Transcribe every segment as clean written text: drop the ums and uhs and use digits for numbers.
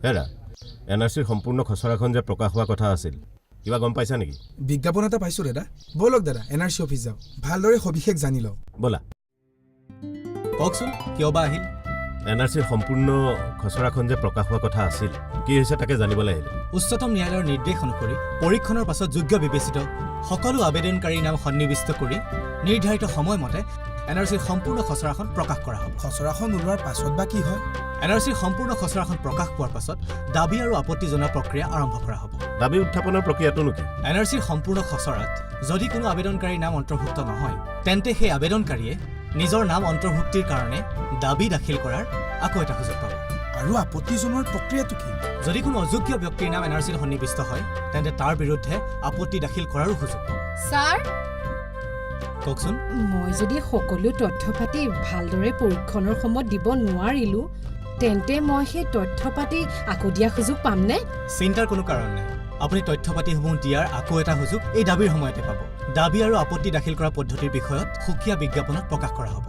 হেৰা এনআৰচিৰ সম্পূৰ্ণ খচৰাখন যে প্ৰকাশ হোৱা কথা আছিল কিবা গম পাইছা নেকি বিজ্ঞাপন এটা পাইছো দাদা বলক দাদা এনআৰচি অফিচ যাও ভালদৰে সবিশেষ জানি লও বলা কওকচোন কিয় বা আহিল এনআৰচিৰ সম্পূৰ্ণ খচৰাখন যে প্ৰকাশ হোৱা কথা আছিল কি হৈছে তাকে জানিবলৈ আহিলে উচ্চতম ন্যায়ালয়ৰ নিৰ্দেশ অনুসৰি পৰীক্ষণৰ পাছত যোগ্য বিবেচিত সকলো আবেদনকাৰীৰ নাম সন্নিৱিষ্ট কৰি নিৰ্ধাৰিত সময়মতে এনআৰচিৰ সম্পূৰ্ণ খচৰাখন প্ৰকাশ কৰা হ'ব খচৰাখন ওলোৱাৰ পাছত বা কি হয় এনআৰচিৰ সম্পূৰ্ণ খচৰাখন প্ৰকাশ পোৱাৰ পাছত দাবী আৰু আপত্তি জনোৱা প্ৰক্ৰিয়া আৰম্ভ কৰা হ'ব দাবী উত্থাপনৰ প্ৰক্ৰিয়াটো কি এনআৰচিৰ সম্পূৰ্ণ খচৰাত যদি কোনো আবেদনকাৰীৰ নাম অন্তৰ্ভুক্ত নহয় তেন্তে সেই আবেদনকাৰীয়ে নিজৰ নাম অন্তৰ্ভুক্তিৰ কাৰণে দাবী দাখিল কৰাৰ আকৌ এটা সুযোগ পাব আৰু আপত্তি জনোৱাৰ প্ৰক্ৰিয়াটো কি যদি কোনো অযোগ্য ব্যক্তিৰ নাম এনআৰচিত সন্নিৱিষ্ট হয় তেন্তে তাৰ বিৰুদ্ধে আপত্তি দাখিল কৰাৰো সুযোগ পাব স্যাৰ কওকচোন মই যদি সকলো তথ্য পাতি ভালদৰে পৰীক্ষণৰ সময়ত দিব নোৱাৰিলো তেন্তে মই সেই তথ্য পাতি আকৌ দিয়া সুযোগ পামনে চিন্তাৰ কোনো কাৰণ নাই আপুনি তথ্য পাতিসমূহ দিয়াৰ আকৌ এটা সুযোগ এই দাবীৰ সময়তে পাব দাবী আৰু আপত্তি দাখিল কৰা পদ্ধতিৰ বিষয়ত সুকীয়া বিজ্ঞাপনত প্ৰকাশ কৰা হ'ব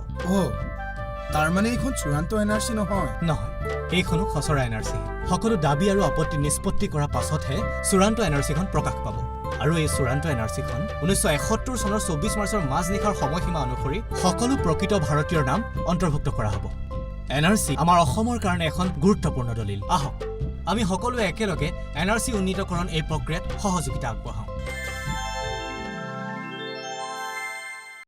তাৰ মানে এইখন চূড়ান্ত এনআৰচি নহয় নহয় এইখনো খচৰা এনআৰচি সকলো দাবী আৰু আপত্তি নিষ্পত্তি কৰাৰ পাছতহে চূড়ান্ত এনআৰচিখন প্ৰকাশ পাব আৰু এই চূড়ান্ত এনআৰচিখন 1971 চনৰ 24 মাৰ্চৰ মাজনিশাৰ সময়সীমা অনুসৰি সকলো প্ৰকৃত ভাৰতীয়ৰ নাম অন্তৰ্ভুক্ত কৰা হ'ব এনআৰচি আমাৰ অসমৰ কাৰণে এখন গুৰুত্বপূৰ্ণ দলিল আহক আমি সকলোৱে একেলগে এনআৰচি উন্নীতকৰণ এই প্ৰক্ৰিয়াত সহযোগিতা আগবঢ়াওঁ